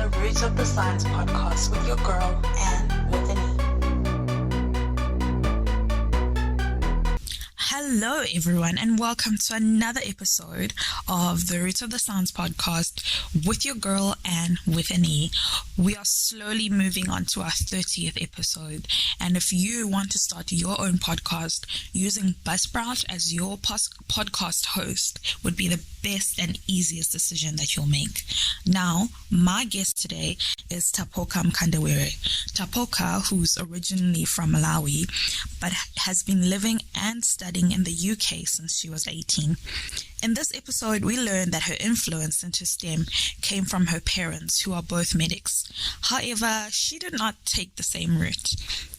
the Roots of the Science podcast with your girl, Anne with an E. Hello, everyone, and welcome to another episode of the Roots of the Science podcast with your girl, Anne with an E. We are slowly moving on to our 30th episode, and if you want to start your own podcast, using Buzzsprout as your podcast host would be the best and easiest decision that you'll make. Now, my guest today is Tapoka Mkandawire. Tapoka, who's originally from Malawi, but has been living and studying in the UK since she was 18. In this episode, we learned that her influence into STEM came from her parents, who are both medics. However, she did not take the same route.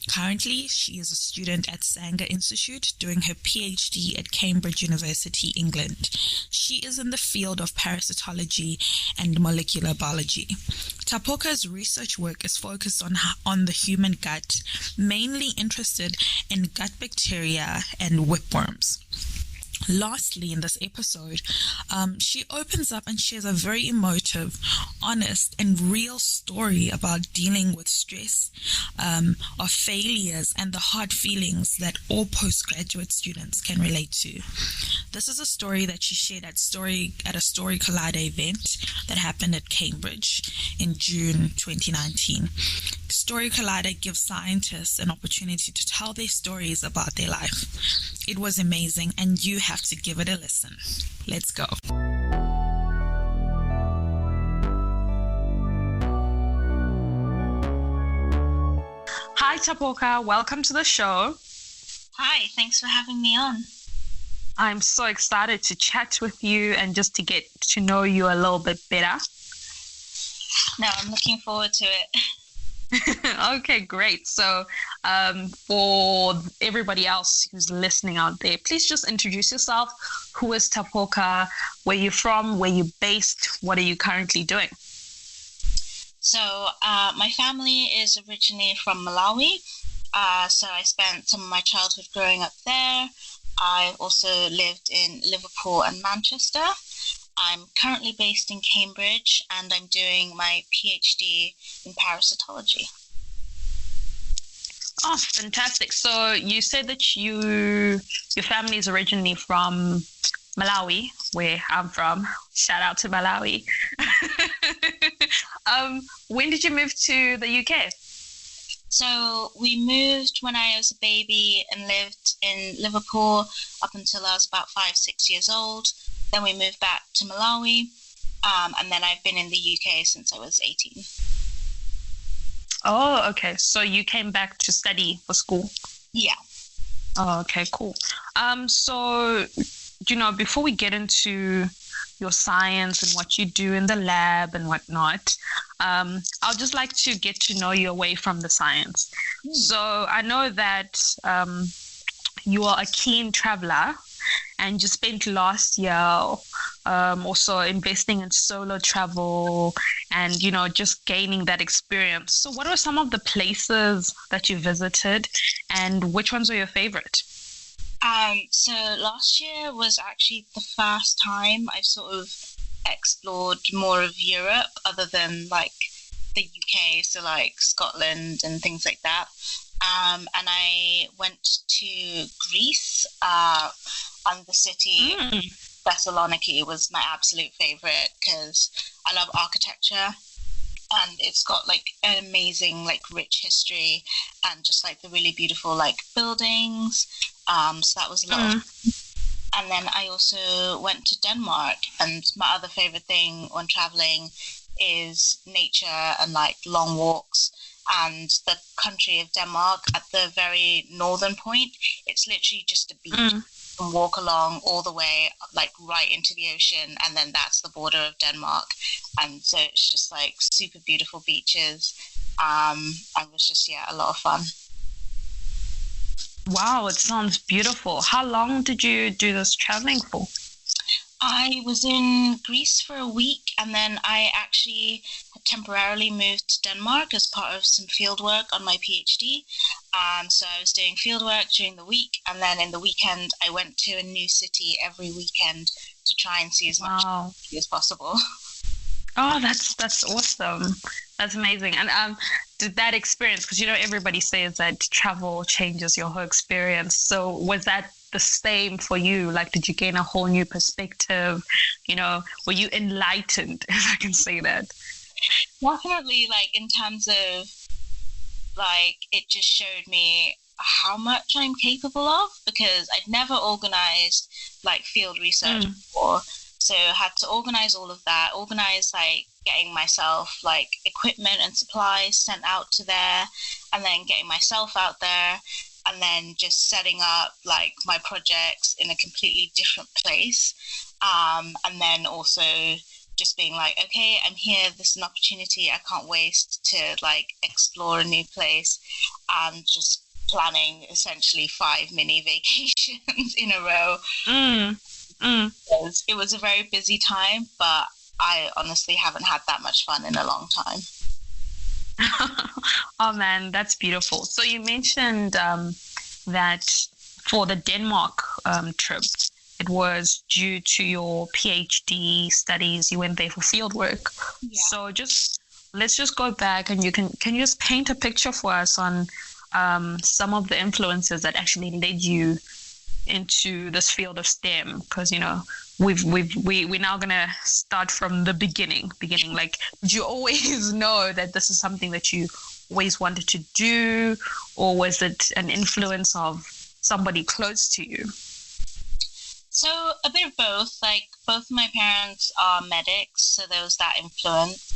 Currently, she is a student at Sanger Institute doing her PhD at Cambridge University, England. She is in the field of parasitology and molecular biology. Tapoka's research work is focused on the human gut, mainly interested in gut bacteria and whipworms. Lastly, in this episode, she opens up and shares a very emotive, honest, and real story about dealing with stress, of failures, and the hard feelings that all postgraduate students can relate to. This is a story that she shared at a Story Collider event that happened at Cambridge in June 2019. Story Collider gives scientists an opportunity to tell their stories about their life. It was amazing, and you have to give it a listen. Let's go. Hi, Tapoka. Welcome to the show. Hi, thanks for having me on. I'm so excited to chat with you and just to get to know you a little bit better. No, I'm looking forward to it. Okay, great. So for everybody else who's listening out there, please just introduce yourself. Who is Tapoka? Where you from? Where you based? What are you currently doing? So my family is originally from Malawi. So I spent some of my childhood growing up there. I've also lived in Liverpool and Manchester. I'm currently based in Cambridge, and I'm doing my PhD in parasitology. Oh, fantastic. So you said that your family is originally from Malawi, where I'm from. Shout out to Malawi. When did you move to the UK? So we moved when I was a baby and lived in Liverpool up until I was about 5-6 years old. Then we moved back to Malawi, and then I've been in the UK since I was 18. Oh, okay. So you came back to study for school? Yeah. Oh, okay, cool. So, before we get into your science and what you do in the lab and whatnot, I'll just like to get to know you away from the science. So I know that you are a keen traveler, and you spent last year also investing in solo travel and, just gaining that experience. So what were some of the places that you visited, and which ones were your favorite? So last year was actually the first time I've sort of explored more of Europe other than like the UK, so like Scotland and things like that. And I went to Greece, and the city Thessaloniki was my absolute favorite because I love architecture, and it's got like an amazing like rich history and just like the really beautiful like buildings. So that was a lot of fun. And then I also went to Denmark, and my other favorite thing when traveling is nature and like long walks. And the country of Denmark, at the very northern point, it's literally just a beach. You can walk along all the way, like right into the ocean, and then that's the border of Denmark. And so it's just like super beautiful beaches. And it was just, a lot of fun. Wow, it sounds beautiful. How long did you do this traveling for? I was in Greece for a week, and then I actually had temporarily moved to Denmark as part of some field work on my PhD. So I was doing field work during the week, and then in the weekend I went to a new city every weekend to try and see as much as possible. Oh, that's awesome. That's amazing. And did that experience, because everybody says that travel changes your whole experience. So was that the same for you? Like, did you gain a whole new perspective? Were you enlightened, if I can say that? Definitely, like in terms of like it just showed me how much I'm capable of, because I'd never organized like field research before. So had to organize all of that, organize like getting myself like equipment and supplies sent out to there, and then getting myself out there, and then just setting up like my projects in a completely different place. And then also just being like, okay, I'm here, this is an opportunity I can't waste to like explore a new place, and just planning essentially 5 mini vacations in a row. It was a very busy time, but I honestly haven't had that much fun in a long time. Oh man, that's beautiful. So you mentioned that for the Denmark trip, it was due to your PhD studies. You went there for field work. Yeah. So let's just go back, and can you just paint a picture for us on some of the influences that actually led you into this field of STEM? Because we're now gonna start from the beginning. Like, did you always know that this is something that you always wanted to do, or was it an influence of somebody close to you? So a bit of both. Like, both my parents are medics, so there was that influence.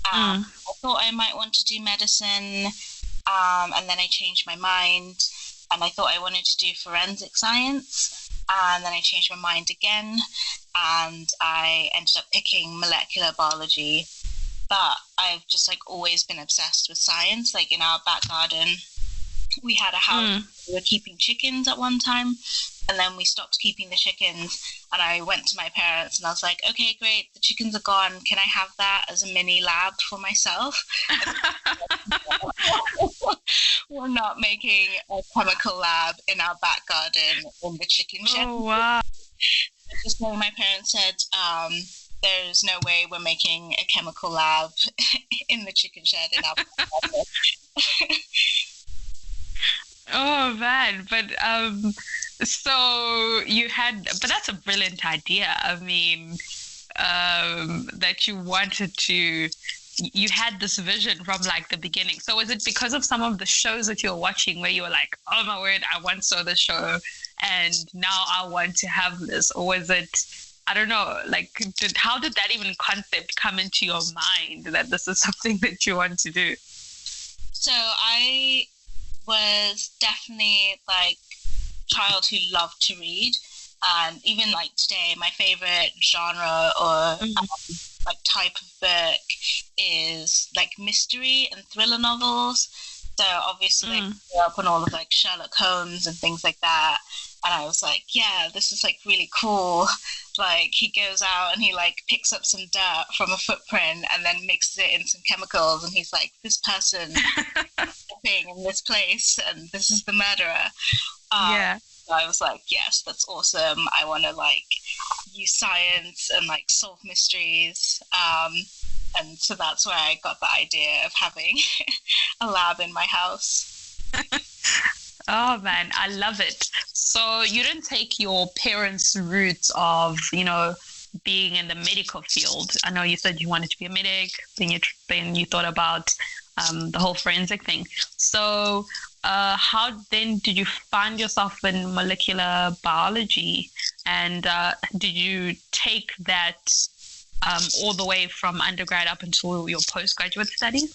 I thought I might want to do medicine, and then I changed my mind, and I thought I wanted to do forensic science, and then I changed my mind again, and I ended up picking molecular biology. But I've just like always been obsessed with science. Like in our back garden, we had a house. We were keeping chickens at one time, and then we stopped keeping the chickens, and I went to my parents and I was like, okay, great, the chickens are gone, can I have that as a mini lab for myself? We're not making a chemical lab in our back garden in the chicken shed. Oh wow. Just when my parents said, there's no way we're making a chemical lab in the chicken shed in our back garden. Oh man, but so but that's a brilliant idea. I mean, that you had this vision from like the beginning. So was it because of some of the shows that you were watching where you were like, oh my word, I once saw the show and now I want to have this? Or was it, I don't know, like how did that even concept come into your mind that this is something that you want to do? So I was definitely like child who loved to read, and even like today my favorite genre or like type of book is like mystery and thriller novels. So obviously I grew up on all of like Sherlock Holmes and things like that, and I was like, yeah, this is like really cool. Like he goes out and he like picks up some dirt from a footprint and then mixes it in some chemicals, and he's like, this person in this place and this is the murderer. So I was like, yes, that's awesome. I want to like use science and like solve mysteries, and so that's where I got the idea of having a lab in my house. Oh man, I love it. So you didn't take your parents' roots of being in the medical field. I know you said you wanted to be a medic, then you thought about the whole forensic thing. So how then did you find yourself in molecular biology, and did you take that all the way from undergrad up until your postgraduate studies?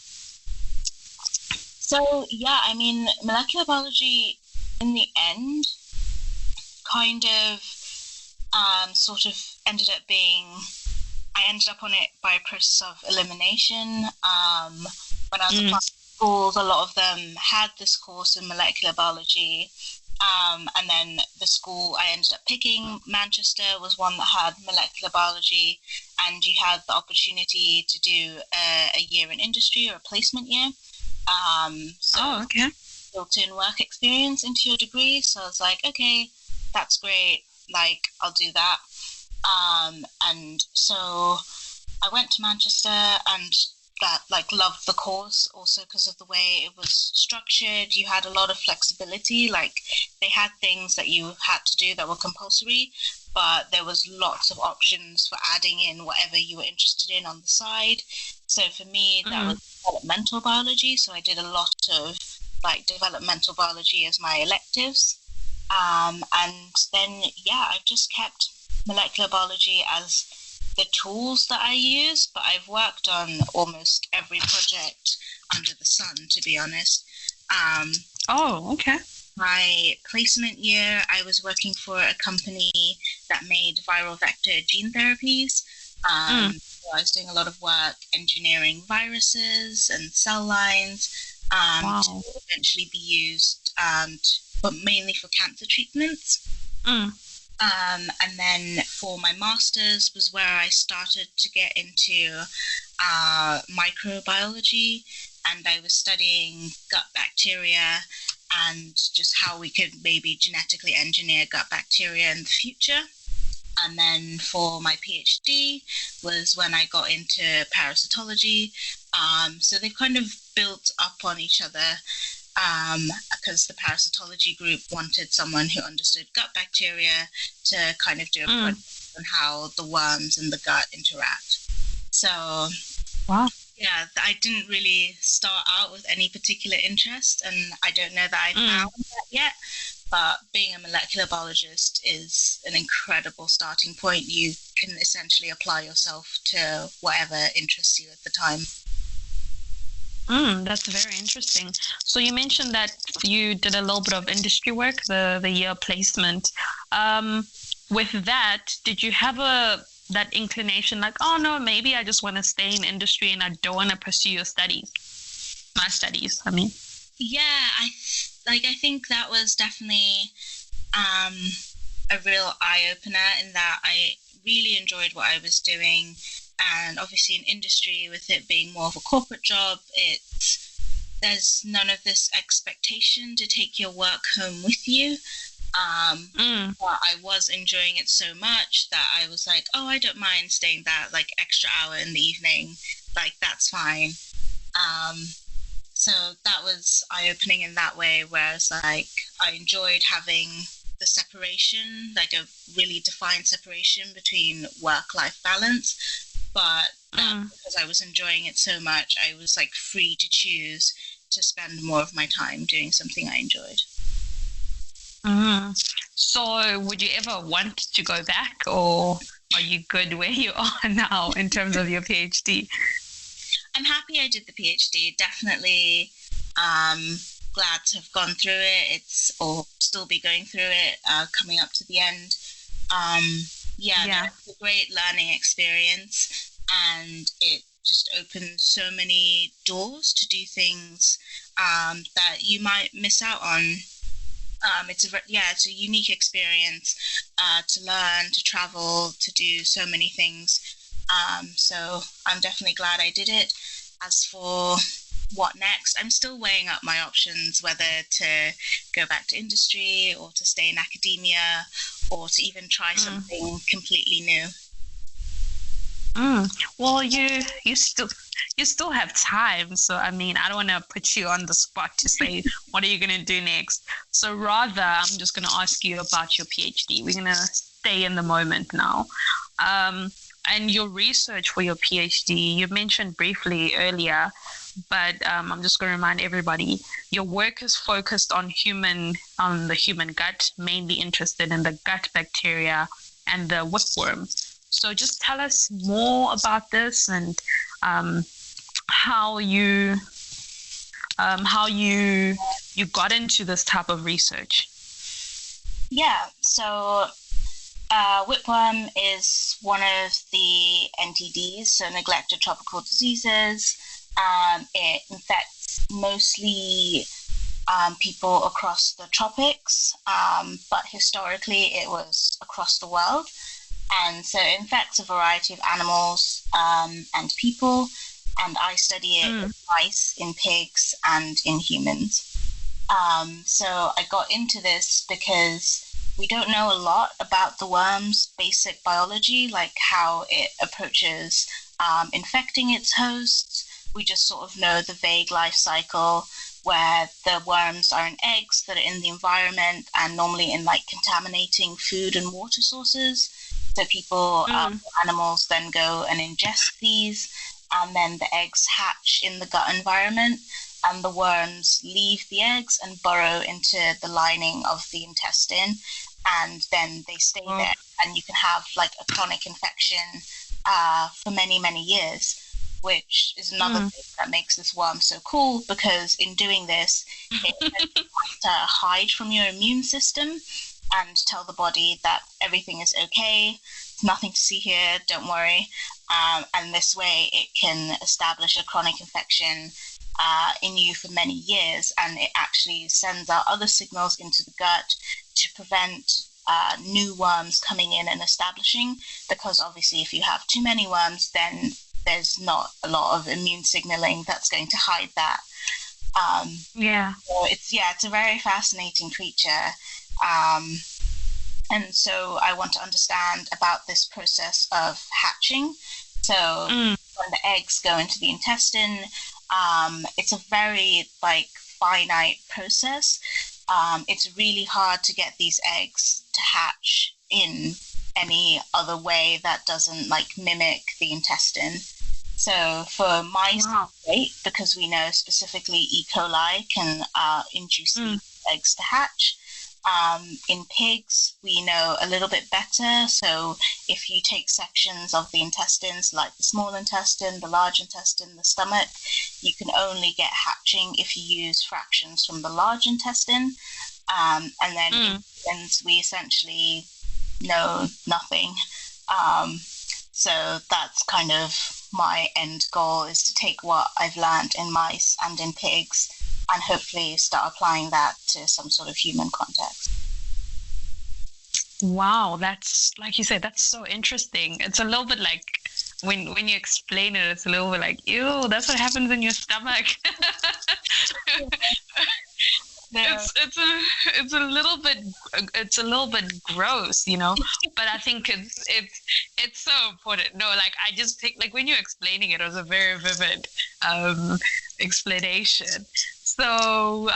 So yeah, I mean, molecular biology in the end kind of sort of ended up being, I ended up on it by a process of elimination. When I was applying to schools, a lot of them had this course in molecular biology. And then the school I ended up picking, Manchester, was one that had molecular biology, and you had the opportunity to do a year in industry or a placement year. Built-in work experience into your degree. So I was like, okay, that's great. Like, I'll do that. And so I went to Manchester and that like loved the course also because of the way it was structured. You had a lot of flexibility. Like they had things that you had to do that were compulsory, but there was lots of options for adding in whatever you were interested in on the side. So for me, that was developmental biology. So I did a lot of like developmental biology as my electives. And then, yeah, I've just kept molecular biology as the tools that I use, but I've worked on almost every project under the sun, to be honest. Oh, okay. My placement year, I was working for a company that made viral vector gene therapies. So I was doing a lot of work engineering viruses and cell lines to eventually be used, but mainly for cancer treatments. And then for my master's was where I started to get into microbiology, and I was studying gut bacteria and just how we could maybe genetically engineer gut bacteria in the future. And then for my PhD was when I got into parasitology. So they've kind of built up on each other because the parasitology group wanted someone who understood gut bacteria to kind of do a project on how the worms in the gut interact. So, yeah, I didn't really start out with any particular interest, and I don't know that I found that yet. But being a molecular biologist is an incredible starting point. You can essentially apply yourself to whatever interests you at the time. That's very interesting. So you mentioned that you did a little bit of industry work, the year placement. With that, did you have that inclination like, oh no, maybe I just want to stay in industry and I don't want to pursue my studies, I mean? Yeah, I think that was definitely a real eye-opener in that I really enjoyed what I was doing. And obviously in industry, with it being more of a corporate job, there's none of this expectation to take your work home with you. But I was enjoying it so much that I was like, oh, I don't mind staying that like extra hour in the evening. Like, that's fine. So that was eye-opening in that way, whereas like I enjoyed having the separation, like a really defined separation between work-life balance. But because I was enjoying it so much, I was like free to choose to spend more of my time doing something I enjoyed. So would you ever want to go back, or are you good where you are now in terms of your PhD? I'm happy I did the PhD. Definitely glad to have gone through it. Or still be going through it, coming up to the end. It's a great learning experience, and it just opens so many doors to do things that you might miss out on. It's a unique experience to learn, to travel, to do so many things. So I'm definitely glad I did it. As for what next, I'm still weighing up my options, whether to go back to industry or to stay in academia or to even try something completely new. Well, you still have time. So, I mean, I don't want to put you on the spot to say, what are you going to do next? So rather, I'm just going to ask you about your PhD. We're going to stay in the moment now. And your research for your PhD, you mentioned briefly earlier, but I'm just going to remind everybody, your work is focused on the human gut, mainly interested in the gut bacteria and the whipworm. So just tell us more about this and how you got into this type of research. Yeah, so whipworm is one of the NTDs, so neglected tropical diseases. It infects mostly people across the tropics, but historically it was across the world. And so it infects a variety of animals and people, and I study it in mice, in pigs, and in humans. So I got into this because we don't know a lot about the worm's basic biology, like how it approaches infecting its hosts. We just sort of know the vague life cycle where the worms are in eggs that are in the environment and normally in like contaminating food and water sources. So people, animals then go and ingest these, and then the eggs hatch in the gut environment, and the worms leave the eggs and burrow into the lining of the intestine, and then they stay there, and you can have like a chronic infection for many, many years, which is another thing that makes this worm so cool, because in doing this, it has to hide from your immune system and tell the body that everything is okay, nothing to see here, don't worry. And this way it can establish a chronic infection in you for many years, and it actually sends out other signals into the gut to prevent new worms coming in and establishing, because obviously if you have too many worms, then there's not a lot of immune signaling that's going to hide that. So it's a very fascinating creature. And so I want to understand about this process of hatching. So when the eggs go into the intestine, it's a very like finite process. It's really hard to get these eggs to hatch in any other way that doesn't like mimic the intestine. So for mice, it's great because we know specifically E. coli can induce these eggs to hatch. In pigs, we know a little bit better. So if you take sections of the intestines, like the small intestine, the large intestine, the stomach, you can only get hatching if you use fractions from the large intestine. And then in humans, we essentially know nothing. So that's kind of my end goal, is to take what I've learned in mice and in pigs and hopefully start applying that to some sort of human context. Wow, that's, like you said, that's so interesting. It's a little bit like when you explain it, it's a little bit like, ew, that's what happens in your stomach. It's a little bit gross, you know, but I think it's so important. No, like I just think, like when you're explaining it, it was a very vivid explanation. So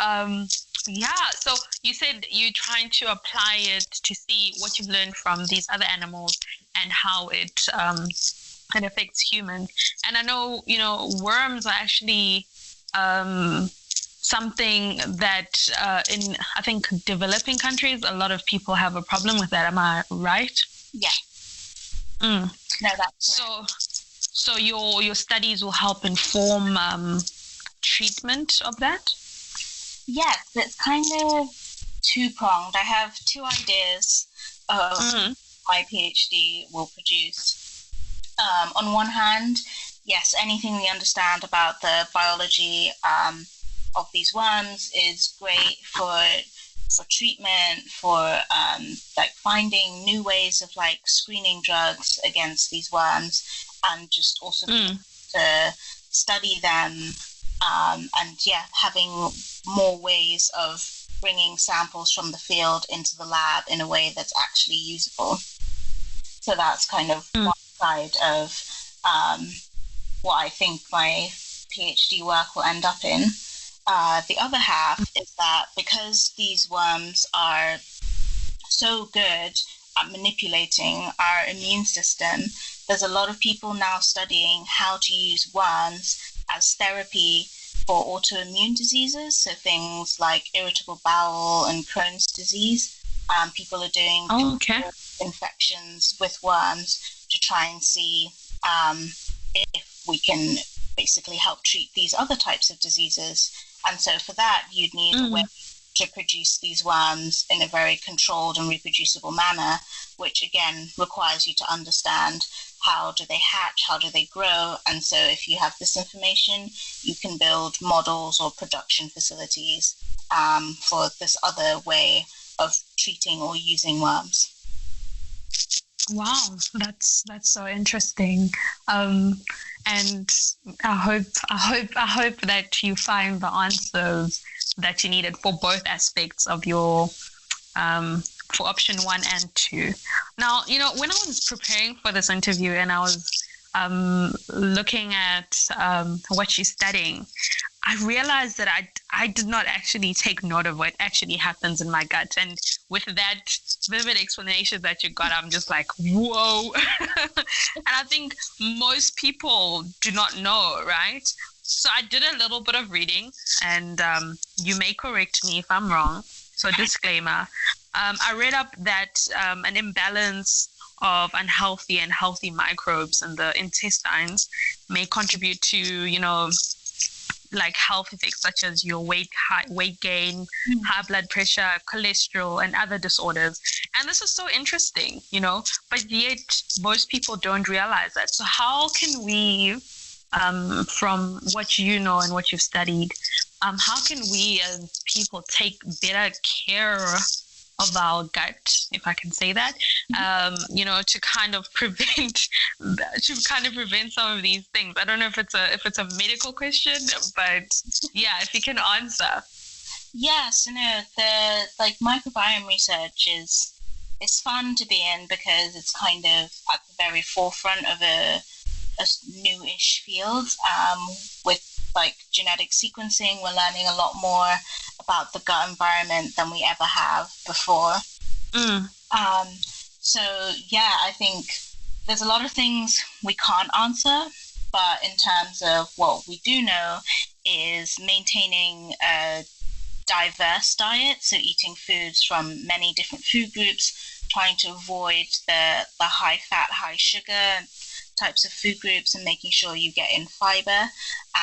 so you said you're trying to apply it to see what you've learned from these other animals and how it affects humans. And I know, you know, worms are actually something that in, I think, developing countries, a lot of people have a problem with that. Am I right? Yeah. No, that's correct. So your studies will help inform treatment of that? Yes, it's kind of two-pronged. I have two ideas of my PhD will produce. On one hand, yes, anything we understand about the biology of these worms is great for treatment, for like finding new ways of like screening drugs against these worms, and just also to study them, and having more ways of bringing samples from the field into the lab in a way that's actually usable. So that's kind of one side of what I think my PhD work will end up in. The other half is that because these worms are so good at manipulating our immune system, there's a lot of people now studying how to use worms as therapy for autoimmune diseases, so things like irritable bowel and Crohn's disease. People are doing infections with worms to try and see if we can basically help treat these other types of diseases. And so for that, you'd need a way to produce these worms in a very controlled and reproducible manner, which again requires you to understand how do they hatch, how do they grow. And so if you have this information, you can build models or production facilities for this other way of treating or using worms. Wow, that's so interesting. And I hope that you find the answers that you needed for both aspects of your for option 1 and 2. Now, you know, when I was preparing for this interview and I was looking at what she's studying, I realized that I did not actually take note of what actually happens in my gut. And with that vivid explanation that you got, I'm just like, whoa. And I think most people do not know, right? So I did a little bit of reading, and you may correct me if I'm wrong. So disclaimer, I read up that an imbalance of unhealthy and healthy microbes in the intestines may contribute to, like health effects such as your weight gain, high blood pressure, cholesterol, and other disorders. And this is so interesting, but yet most people don't realize that. So how can we, from what you know and what you've studied, how can we as people take better care of our gut, if I can say that, to kind of prevent some of these things. I don't know if it's a medical question, but yeah, if you can answer. Yes, the microbiome research is fun to be in because it's kind of at the very forefront of a newish field. With genetic sequencing, we're learning a lot more about the gut environment than we ever have before. So yeah, I think there's a lot of things we can't answer, but in terms of what we do know is maintaining a diverse diet, so eating foods from many different food groups, trying to avoid the high fat, high sugar types of food groups, and making sure you get in fiber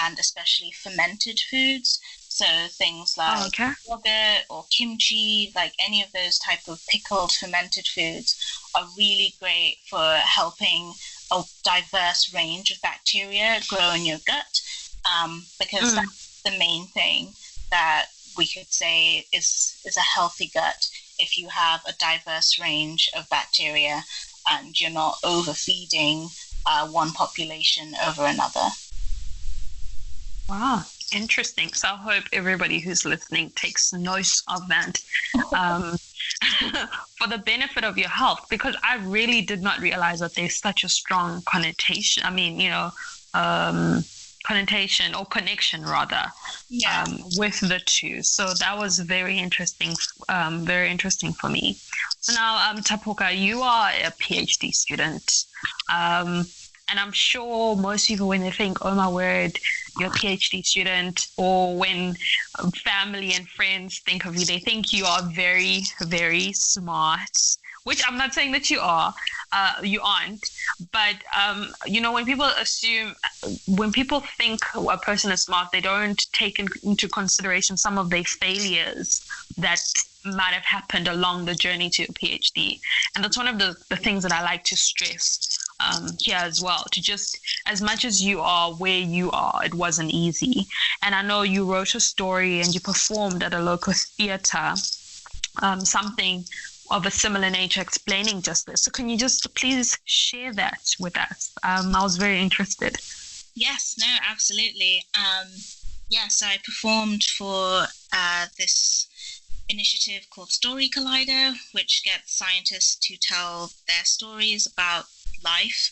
and especially fermented foods. So things like yogurt or kimchi, like any of those type of pickled fermented foods are really great for helping a diverse range of bacteria grow in your gut, because that's the main thing that we could say is a healthy gut. If you have a diverse range of bacteria and you're not overfeeding one population over another. Wow, interesting. So I hope everybody who's listening takes note of that for the benefit of your health, because I really did not realize that there's such a strong connotation. Connotation or connection rather, with the two. So that was very interesting for me. So now, Tapoka, you are a PhD student. And I'm sure most people, when they think, oh my word, you're a PhD student, or when family and friends think of you, they think you are very, very smart, which I'm not saying that you aren't. But, when people think a person is smart, they don't take into consideration some of their failures that might have happened along the journey to a PhD. And that's one of the things that I like to stress here as well, to just, as much as you are where you are, it wasn't easy. And I know you wrote a story and you performed at a local theater, something of a similar nature, explaining just this. So can you just please share that with us? I was very interested. Yes, no, absolutely. So I performed for this initiative called Story Collider, which gets scientists to tell their stories about life,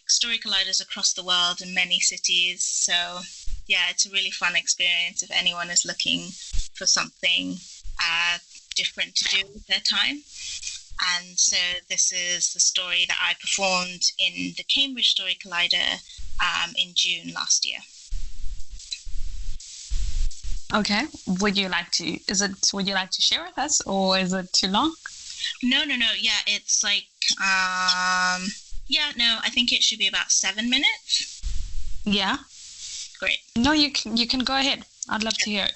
Story Colliders across the world in many cities. So yeah, it's a really fun experience if anyone is looking for something different to do with their time. And so this is the story that I performed in the Cambridge Story Collider in June last year. Okay. Would you like to share with us, or is it too long? No. Yeah, it's I think it should be about 7 minutes. Yeah. Great. No, you can go ahead. I'd love to hear it.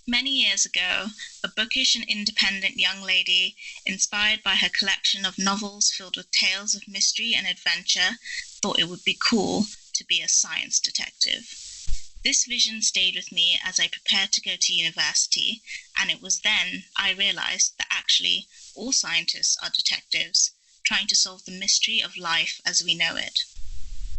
Many years ago, a bookish and independent young lady, inspired by her collection of novels filled with tales of mystery and adventure, thought it would be cool to be a science detective. This vision stayed with me as I prepared to go to university, and it was then I realized that actually all scientists are detectives, trying to solve the mystery of life as we know it.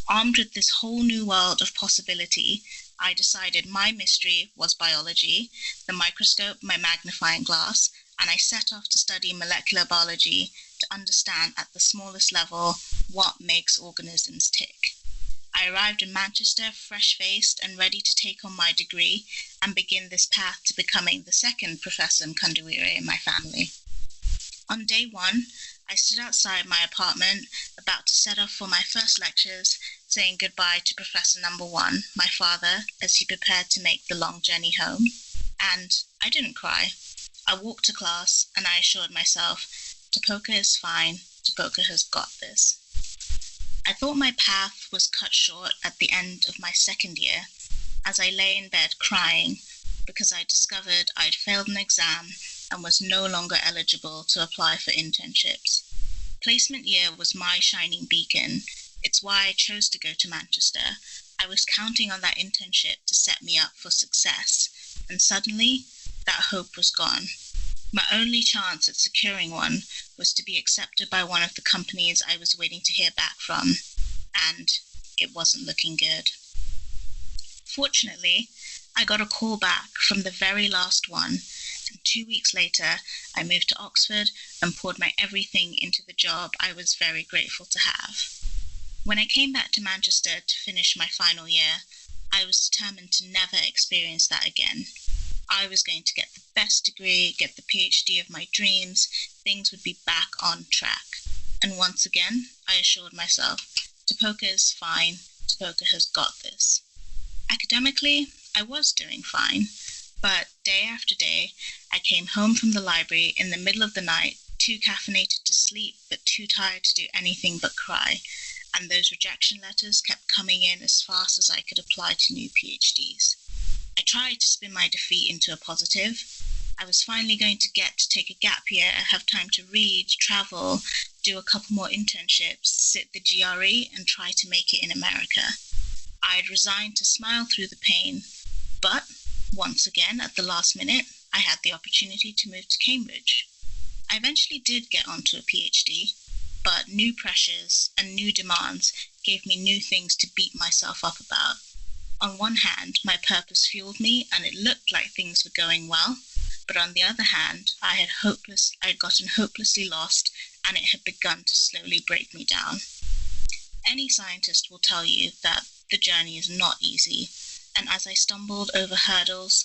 Armed with this whole new world of possibility, I decided my mystery was biology, the microscope, my magnifying glass, and I set off to study molecular biology to understand at the smallest level what makes organisms tick. I arrived in Manchester fresh-faced and ready to take on my degree and begin this path to becoming the second Professor Mkandawire in my family. On day one, I stood outside my apartment, about to set off for my first lectures, saying goodbye to Professor Number One, my father, as he prepared to make the long journey home. And I didn't cry. I walked to class and I assured myself, Tapoka is fine, Tapoka has got this. I thought my path was cut short at the end of my second year, as I lay in bed crying because I discovered I'd failed an exam and was no longer eligible to apply for internships. Placement year was my shining beacon. It's why I chose to go to Manchester. I was counting on that internship to set me up for success, and suddenly that hope was gone. My only chance at securing one was to be accepted by one of the companies I was waiting to hear back from, and it wasn't looking good. Fortunately, I got a call back from the very last one, and 2 weeks later, I moved to Oxford and poured my everything into the job I was very grateful to have. When I came back to Manchester to finish my final year, I was determined to never experience that again. I was going to get the best degree, get the PhD of my dreams, things would be back on track. And once again, I assured myself, Tapoka is fine, Tapoka has got this. Academically, I was doing fine, but day after day, I came home from the library in the middle of the night, too caffeinated to sleep, but too tired to do anything but cry. And those rejection letters kept coming in as fast as I could apply to new PhDs. I tried to spin my defeat into a positive. I was finally going to get to take a gap year, have time to read, travel, do a couple more internships, sit the GRE, and try to make it in America. I had resigned to smile through the pain, but once again, at the last minute, I had the opportunity to move to Cambridge. I eventually did get onto a PhD, but new pressures and new demands gave me new things to beat myself up about. On one hand, my purpose fueled me and it looked like things were going well, but on the other hand, I had gotten hopelessly lost and it had begun to slowly break me down. Any scientist will tell you that the journey is not easy, and as I stumbled over hurdles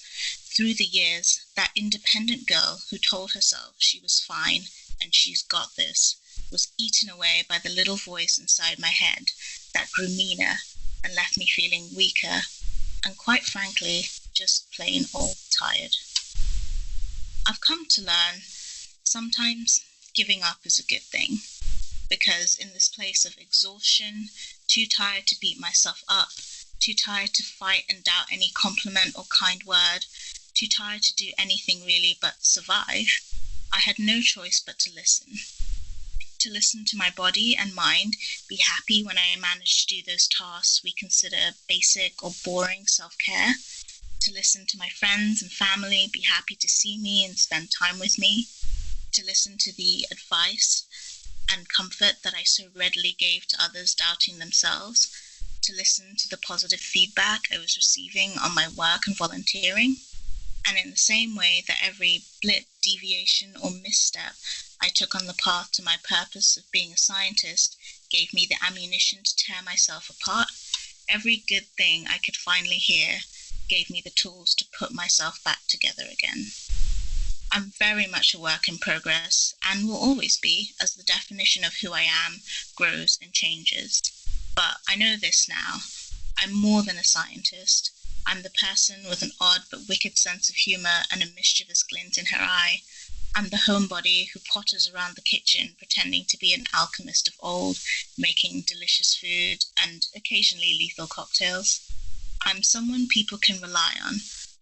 through the years, that independent girl who told herself she was fine and she's got this was eaten away by the little voice inside my head that grew meaner and left me feeling weaker and, quite frankly, just plain old tired. I've come to learn sometimes giving up is a good thing, because in this place of exhaustion, too tired to beat myself up, too tired to fight and doubt any compliment or kind word, too tired to do anything really but survive, I had no choice but to listen. To listen to my body and mind, be happy when I managed to do those tasks we consider basic or boring self-care, to listen to my friends and family, be happy to see me and spend time with me, to listen to the advice and comfort that I so readily gave to others doubting themselves, to listen to the positive feedback I was receiving on my work and volunteering, and in the same way that every blip, deviation, or misstep I took on the path to my purpose of being a scientist gave me the ammunition to tear myself apart, every good thing I could finally hear gave me the tools to put myself back together again. I'm very much a work in progress and will always be as the definition of who I am grows and changes. But I know this now. I'm more than a scientist. I'm the person with an odd but wicked sense of humour and a mischievous glint in her eye. I'm the homebody who potters around the kitchen pretending to be an alchemist of old, making delicious food and occasionally lethal cocktails. I'm someone people can rely on.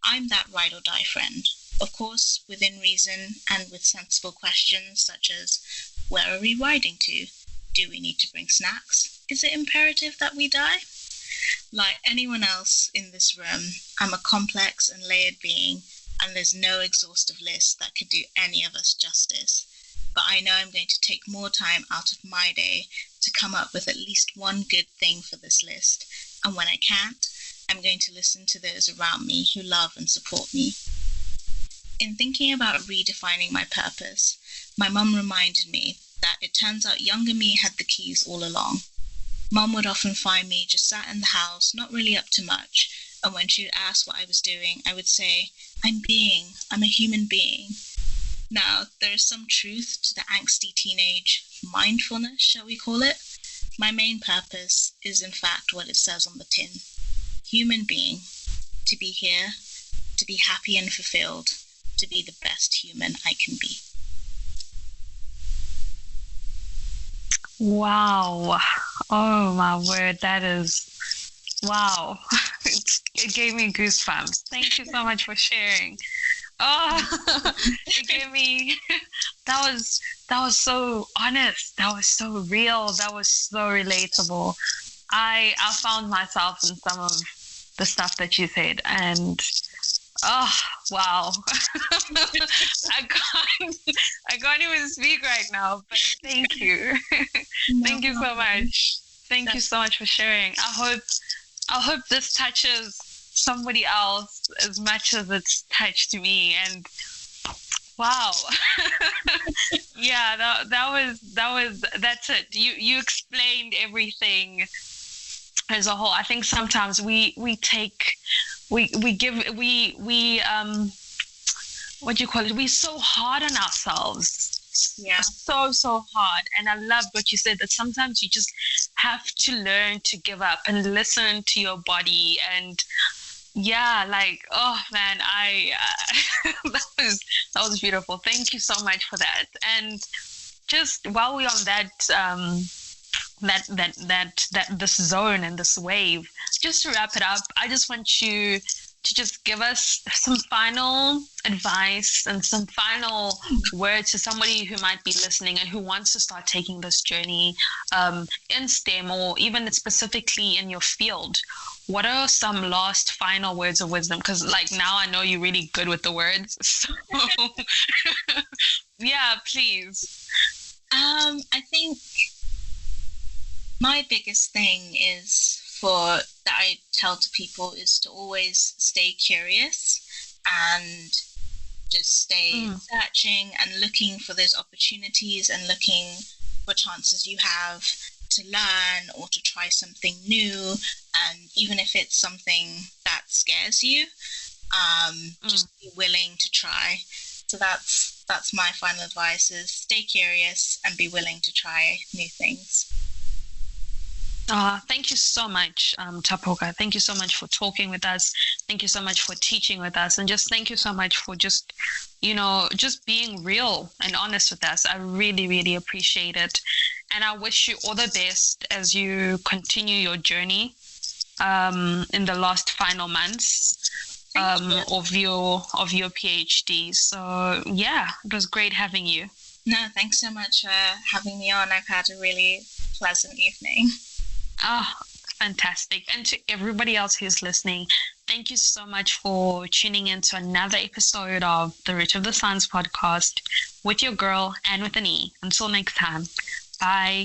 I'm that ride or die friend. Of course, within reason and with sensible questions such as, where are we riding to? Do we need to bring snacks? Is it imperative that we die? Like anyone else in this room, I'm a complex and layered being, and there's no exhaustive list that could do any of us justice. But I know I'm going to take more time out of my day to come up with at least one good thing for this list, and when I can't, I'm going to listen to those around me who love and support me. in thinking about redefining my purpose, my mum reminded me that it turns out younger me had the keys all along. Mum would often find me just sat in the house, not really up to much, and when she would ask what I was doing, I would say, I'm a human being. Now, there is some truth to the angsty teenage mindfulness, shall we call it? My main purpose is in fact what it says on the tin. Human being, to be here, to be happy and fulfilled, to be the best human I can be. Wow. Oh my word, that is wow. It gave me goosebumps. Thank you so much for sharing. Oh, it gave me that was so honest. That was so real. That was so relatable. I found myself in some of the stuff that you said, and oh wow. I can't even speak right now, but thank you. Thank you so much. Thank you so much for sharing. I hope this touches somebody else as much as it's touched me. And wow. Yeah, that's it. You explained everything as a whole. I think sometimes we what do you call it? We're so hard on ourselves. Yeah. So hard. And I loved what you said, that sometimes you just have to learn to give up and listen to your body. And yeah, like, oh man, that was beautiful. Thank you so much for that. And just while we're on this zone and this wave, just to wrap it up, I just want you to just give us some final advice and some final words to somebody who might be listening and who wants to start taking this journey in STEM, or even specifically in your field. What are some last final words of wisdom? Because like now I know you're really good with the words. So yeah, please. I think my biggest thing is that I tell to people is to always stay curious and just stay searching and looking for those opportunities and looking for chances you have to learn or to try something new. And even if it's something that scares you, just be willing to try. So that's my final advice, is stay curious and be willing to try new things. Thank you so much, Tapoka. Thank you so much for talking with us. Thank you so much for teaching with us. And just thank you so much for just being real and honest with us. I really, really appreciate it. And I wish you all the best as you continue your journey in the last final months of your PhD. So yeah, it was great having you. No, thanks so much for having me on. I've had a really pleasant evening. Oh, fantastic. And to everybody else who's listening, thank you so much for tuning in to another episode of the Root of the Science podcast with your girl, and with an E. Until next time, bye.